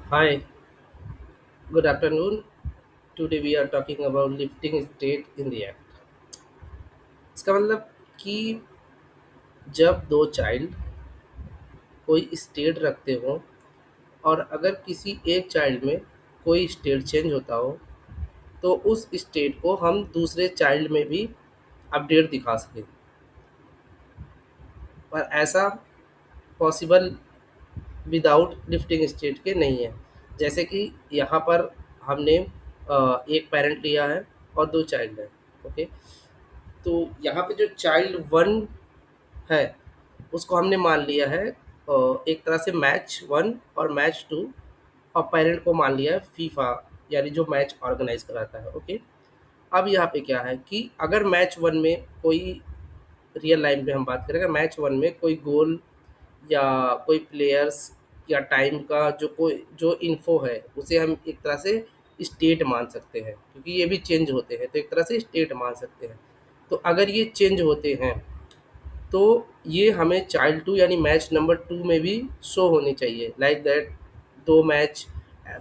Hi, good afternoon. Today we are talking about lifting state in the act. इसका मतलब कि जब दो चाइल्ड कोई स्टेट रखते हो और अगर किसी एक चाइल्ड में कोई स्टेट चेंज होता हो तो उस स्टेट को हम दूसरे चाइल्ड में भी अपडेट दिखा सकें। पर ऐसा पॉसिबल विदाउट लिफ्टिंग स्टेट के नहीं है। जैसे कि यहाँ पर हमने एक पेरेंट लिया है और दो चाइल्ड है। ओके, तो यहाँ पे जो चाइल्ड वन है उसको हमने मान लिया है एक तरह से मैच वन और मैच टू, और पेरेंट को मान लिया है फीफा, यानी जो मैच ऑर्गेनाइज कराता है। ओके, अब यहाँ पे क्या है कि अगर मैच वन में कोई, रियल लाइफ में हम बात करें, अगर मैच वन में कोई गोल या कोई प्लेयर्स या टाइम का जो कोई जो इन्फो है उसे हम एक तरह से स्टेट मान सकते हैं, क्योंकि ये भी चेंज होते हैं तो एक तरह से स्टेट मान सकते हैं। तो अगर ये चेंज होते हैं तो ये हमें चाइल्ड टू यानी मैच नंबर टू में भी शो होने चाहिए। लाइक दैट, दो मैच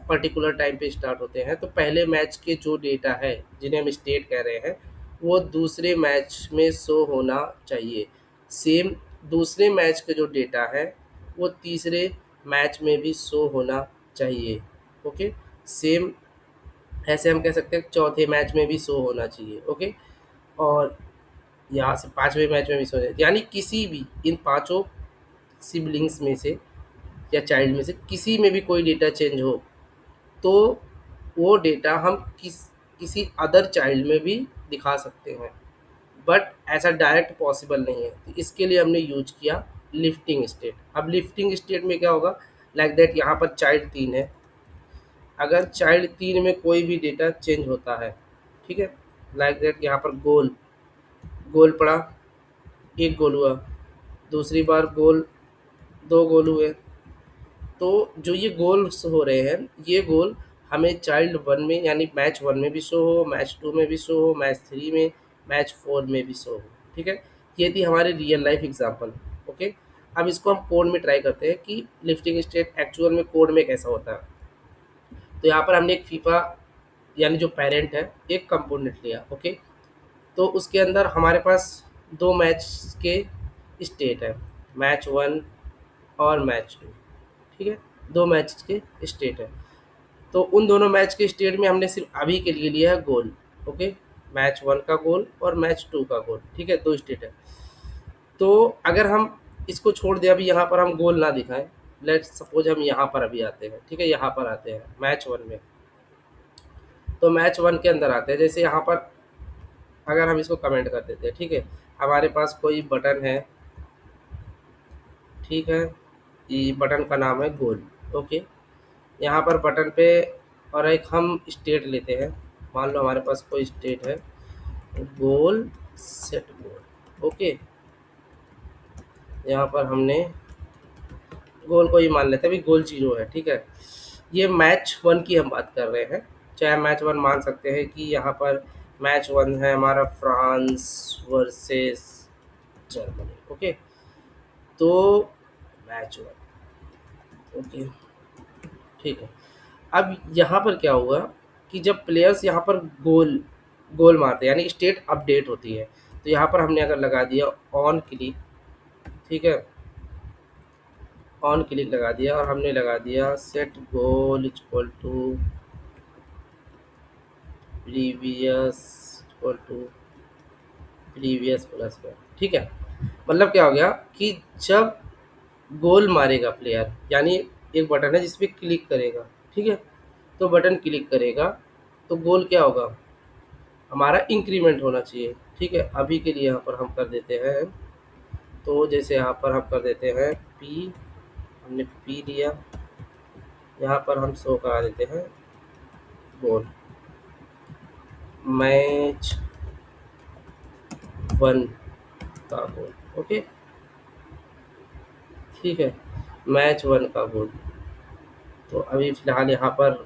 पर्टिकुलर टाइम पे स्टार्ट होते हैं तो पहले मैच के जो डेटा है जिन्हें हम स्टेट कह रहे हैं वो दूसरे मैच में शो होना चाहिए। सेम दूसरे मैच के जो डेटा है वो तीसरे मैच में भी शो होना चाहिए। ओके, सेम ऐसे हम कह सकते हैं चौथे मैच में भी शो होना चाहिए। ओके, और यहाँ से पाँचवें मैच में भी शो, यानी किसी भी इन पांचों सिबलिंग्स में से या चाइल्ड में से किसी में भी कोई डेटा चेंज हो तो वो डेटा हम किसी अदर चाइल्ड में भी दिखा सकते हैं। बट ऐसा डायरेक्ट पॉसिबल नहीं है, तो इसके लिए हमने यूज किया लिफ्टिंग स्टेट। अब लिफ्टिंग स्टेट में क्या होगा, लाइक दैट यहाँ पर चाइल्ड तीन है, अगर चाइल्ड तीन में कोई भी डेटा चेंज होता है, ठीक है, लाइक दैट यहाँ पर गोल गोल पड़ा, एक गोल हुआ, दूसरी बार गोल, दो गोल हुए, तो जो ये गोल्स हो रहे हैं ये गोल हमें चाइल्ड वन में यानी मैच वन में भी शो हो, मैच टू में भी शो हो, मैच थ्री में, मैच फोर में भी शो हो। ठीक है, ये थी हमारी रियल लाइफ एग्जांपल। ओके, अब इसको हम कोड में ट्राई करते हैं कि लिफ्टिंग स्टेट एक्चुअल में कोड में कैसा होता है। तो यहाँ पर हमने एक फीफा यानी जो पेरेंट है एक कंपोनेंट लिया। ओके, तो उसके अंदर हमारे पास दो मैच के स्टेट है, मैच वन और मैच टू। ठीक है, दो मैच के स्टेट है, तो उन दोनों मैच के स्टेट में हमने सिर्फ अभी के लिए लिया है गोल। ओके, मैच वन का गोल और मैच टू का गोल। ठीक है, दो स्टेट है। तो अगर हम इसको छोड़ दें, अभी यहाँ पर हम गोल ना दिखाएं, लेट सपोज हम यहाँ पर अभी आते हैं। ठीक है, यहाँ पर आते हैं मैच वन में, तो मैच वन के अंदर आते हैं। जैसे यहाँ पर अगर हम इसको कमेंट कर देते हैं, ठीक है, हमारे पास कोई बटन है, ठीक है, ये बटन का नाम है गोल। ओके, यहाँ पर बटन पे और एक हम स्टेट लेते हैं, मान लो हमारे पास कोई स्टेट है गोल सेट गोल। ओके, यहाँ पर हमने गोल को ही मान लेते हैं, अभी गोल जीरो है। ठीक है, ये मैच वन की हम बात कर रहे हैं, चाहे मैच वन मान सकते हैं कि यहाँ पर मैच वन है हमारा फ्रांस वर्सेस जर्मनी। ओके, तो मैच वन। ओके, ठीक है, अब यहाँ पर क्या हुआ कि जब प्लेयर्स यहाँ पर गोल गोल मारते हैं यानी स्टेट अपडेट होती है, तो यहाँ पर हमने अगर लगा दिया ऑन क्लिक, ठीक है, ऑन क्लिक लगा दिया और हमने लगा दिया set goal equal to previous equal to previous plus one. ठीक है, मतलब क्या हो गया कि जब गोल मारेगा प्लेयर, यानी एक बटन है जिस पे क्लिक करेगा, ठीक है, तो बटन क्लिक करेगा तो गोल क्या होगा, हमारा इंक्रीमेंट होना चाहिए। ठीक है, अभी के लिए यहाँ पर हम कर देते हैं, तो जैसे यहाँ पर हम कर देते हैं पी, हमने पी लिया, यहाँ पर हम शो करा देते हैं गोल मैच वन का गोल। ओके, ठीक है, मैच वन का गोल। तो अभी फ़िलहाल यहाँ पर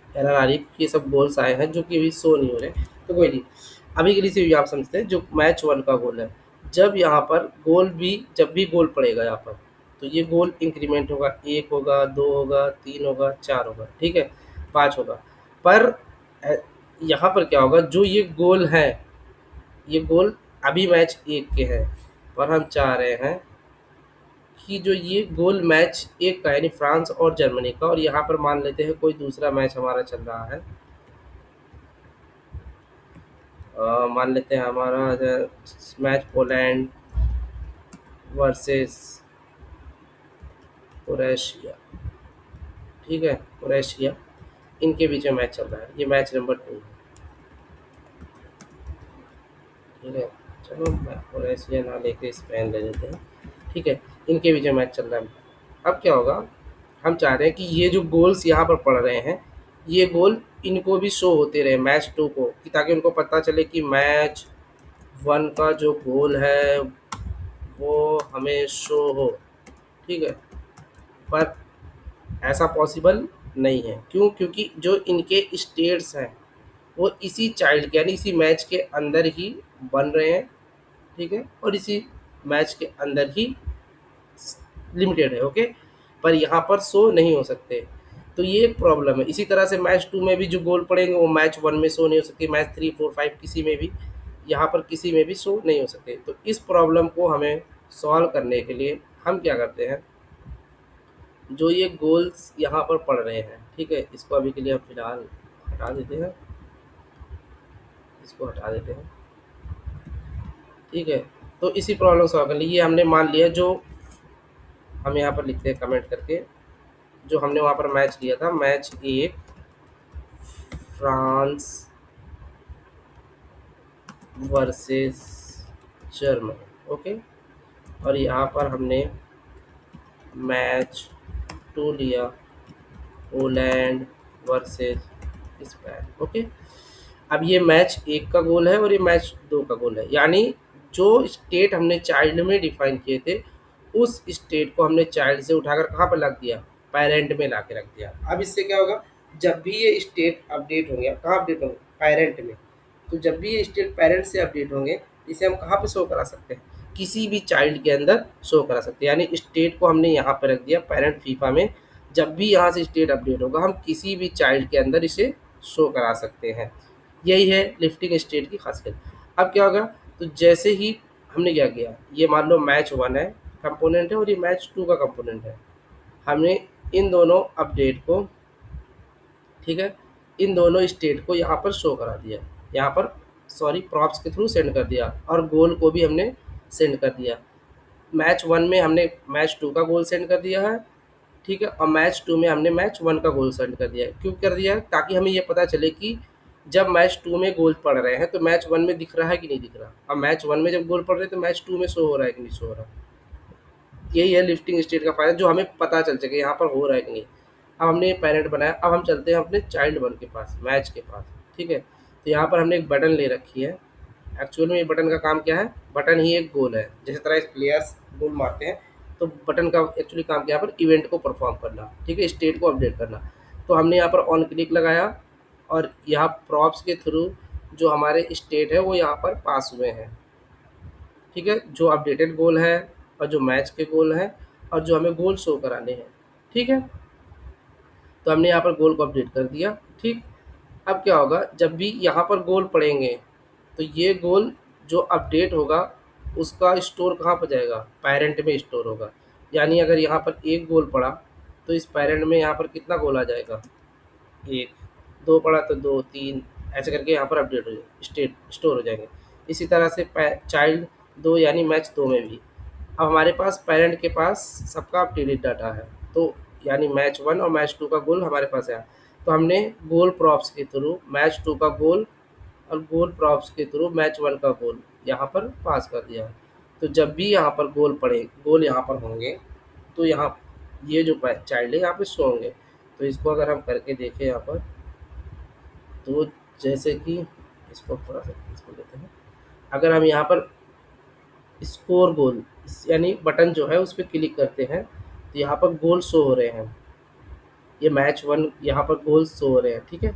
एरर आ रही है क्योंकि ये सब गोल्स आए हैं जो कि अभी शो नहीं हो रहे, तो कोई नहीं, अभी के लिए सिर्फ आप समझते हैं जो मैच वन का गोल है। जब यहाँ पर गोल भी, जब भी गोल पड़ेगा यहाँ पर, तो ये गोल इंक्रीमेंट होगा, 1 होगा, 2 होगा, 3 होगा, 4 होगा, ठीक है, 5 होगा। पर अ, यहाँ पर क्या होगा, जो ये गोल हैं, ये गोल अभी मैच 1 के हैं, पर हम चाह रहे हैं कि जो ये गोल मैच 1 का यानी फ्रांस और जर्मनी का, और यहाँ पर मान लेते हैं कोई दूसरा मैच हमारा चल रहा है, मान लेते हैं हमारा मैच पोलैंड वर्सेस क्रोएशिया, ठीक है, क्रोएशिया, इनके बीच में मैच चल रहा है, ये मैच नंबर 2 है, ठीक है। चलो क्रोएशिया ना लेके स्पेन ले लेते हैं, ठीक है, इनके बीच में मैच चल रहा है। अब क्या होगा, हम चाह रहे हैं कि ये जो गोल्स यहाँ पर पड़ रहे हैं, ये गोल इनको भी शो होते रहे मैच 2 को, कि ताकि उनको पता चले कि मैच 1 का जो गोल है वो हमें शो हो, ठीक है। पर ऐसा पॉसिबल नहीं है, क्यों? क्योंकि जो इनके स्टेट्स हैं वो इसी चाइल्ड के यानी इसी मैच के अंदर ही बन रहे हैं, ठीक है, और इसी मैच के अंदर ही लिमिटेड है, ओके। पर यहाँ पर शो नहीं हो सकते, तो ये एक प्रॉब्लम है। इसी तरह से मैच 2 में भी जो गोल पड़ेंगे वो मैच 1 में शो नहीं हो सकते, मैच 3, 4, 5 किसी में भी, यहाँ पर किसी में भी शो नहीं हो सकते। तो इस प्रॉब्लम को हमें सॉल्व करने के लिए हम क्या करते हैं, जो ये गोल्स यहाँ पर पड़ रहे हैं, ठीक है, इसको अभी के लिए हम फिलहाल हटा देते हैं, इसको हटा देते हैं, ठीक है। तो इसी प्रॉब्लम सॉल्व कर ली, ये हमने मान लिया, जो हम यहाँ पर लिखते हैं कमेंट करके, जो हमने वहाँ पर मैच लिया था, match 1 France versus Germany, okay. और यहाँ पर हमने मैच 2 लिया, पोलैंड वर्सेस स्पेन, ओके। अब ये मैच 1 का गोल है और ये मैच 2 का गोल है, यानी जो स्टेट हमने चाइल्ड में डिफाइन किए थे, उस स्टेट को हमने चाइल्ड से उठाकर कहाँ पर रख दिया, पेरेंट में ला के रख दिया। अब इससे क्या होगा, जब भी ये स्टेट अपडेट होंगे, अब कहाँ अपडेट होंगे, पेरेंट में। तो जब भी ये स्टेट पेरेंट से अपडेट होंगे, इसे हम कहाँ पे शो करा सकते हैं, किसी भी चाइल्ड के अंदर शो करा सकते हैं। यानी स्टेट को हमने यहाँ पर रख दिया पेरेंट फीफा में, जब भी यहाँ से स्टेट अपडेट होगा हम किसी भी चाइल्ड के अंदर इसे शो करा सकते हैं। यही है लिफ्टिंग स्टेट की खासियत। अब क्या होगा, तो जैसे ही हमने क्या किया, ये मान लो मैच 1 है कंपोनेंट है और ये मैच 2 का कंपोनेंट है, हमने इन दोनों अपडेट को, ठीक है, इन दोनों स्टेट को यहाँ पर शो करा दिया, यहाँ पर सॉरी प्रॉप्स के थ्रू सेंड कर दिया, और गोल को भी हमने सेंड कर दिया। मैच 1 में हमने मैच 2 का गोल सेंड कर दिया है, ठीक है, और मैच 2 में हमने मैच 1 का गोल सेंड कर दिया है। क्यों कर दिया है, ताकि हमें ये पता चले कि जब मैच 2 में गोल पड़ रहे हैं तो मैच 1 में दिख रहा है कि नहीं दिख रहा, और मैच 1 में जब गोल पड़ रहे हैं तो मैच 2 में शो हो रहा है कि नहीं शो हो रहा। यही है लिफ्टिंग स्टेट का फ़ायदा, जो हमें पता चल सके यहाँ पर हो रहा है कि नहीं। अब हमने ये पेरेंट बनाया, अब हम चलते हैं अपने चाइल्ड 1 के पास, मैच के पास, ठीक है। तो यहाँ पर हमने एक बटन ले रखी है, एक्चुअल में ये बटन का काम क्या है, बटन ही एक गोल है, जैसे तरह प्लेयर्स गोल मारते हैं, तो बटन का एक्चुअली काम क्या है, यहाँ पर इवेंट को परफॉर्म करना, ठीक है, स्टेट को अपडेट करना। तो हमने यहाँ पर ऑन क्लिक लगाया, और यहाँ प्रॉप्स के थ्रू जो हमारे स्टेट है वो यहाँ पर पास हुए हैं, ठीक है, जो अपडेटेड गोल है और जो मैच के गोल हैं और जो हमें गोल शो कराने हैं, ठीक है। तो हमने यहाँ पर गोल को अपडेट कर दिया, ठीक। अब क्या होगा, जब भी यहाँ पर गोल पड़ेंगे तो ये गोल जो अपडेट होगा उसका स्टोर कहाँ पर जाएगा, पेरेंट में स्टोर होगा। यानी अगर यहाँ पर एक गोल पड़ा तो इस पेरेंट में यहाँ पर कितना गोल आ जाएगा, एक, दो पड़ा तो दो, तीन, ऐसे करके यहाँ पर अपडेट हो जाए स्टेट स्टोर हो जाएंगे। इसी तरह से चाइल्ड 2 यानी मैच 2 में भी अब हमारे पास पेरेंट के पास सबका अपडेटेड डाटा है, तो यानी मैच 1 और मैच 2 का गोल हमारे पास है। तो हमने गोल प्रॉप्स के थ्रू मैच 2 का गोल और गोल प्रॉप्स के थ्रू मैच 1 का गोल यहाँ पर पास कर दिया। तो जब भी यहाँ पर गोल पड़े, गोल यहाँ पर होंगे, तो यहाँ ये जो चाइल्ड है यहाँ पे शो होंगे। तो इसको अगर हम करके देखें यहाँ पर, तो जैसे कि इसको थोड़ा सा इसको लेते हैं, अगर हम यहाँ पर स्कोर गोल यानी बटन जो है उस पर क्लिक करते हैं तो यहाँ पर गोल शो हो रहे हैं, ये मैच 1 यहाँ पर गोल शो हो रहे हैं, ठीक है।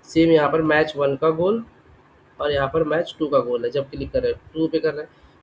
सेम यहाँ पर मैच 1 का गोल और यहाँ पर मैच 2 का गोल है, जब क्लिक कर रहे हैं 2 पे कर रहे हैं।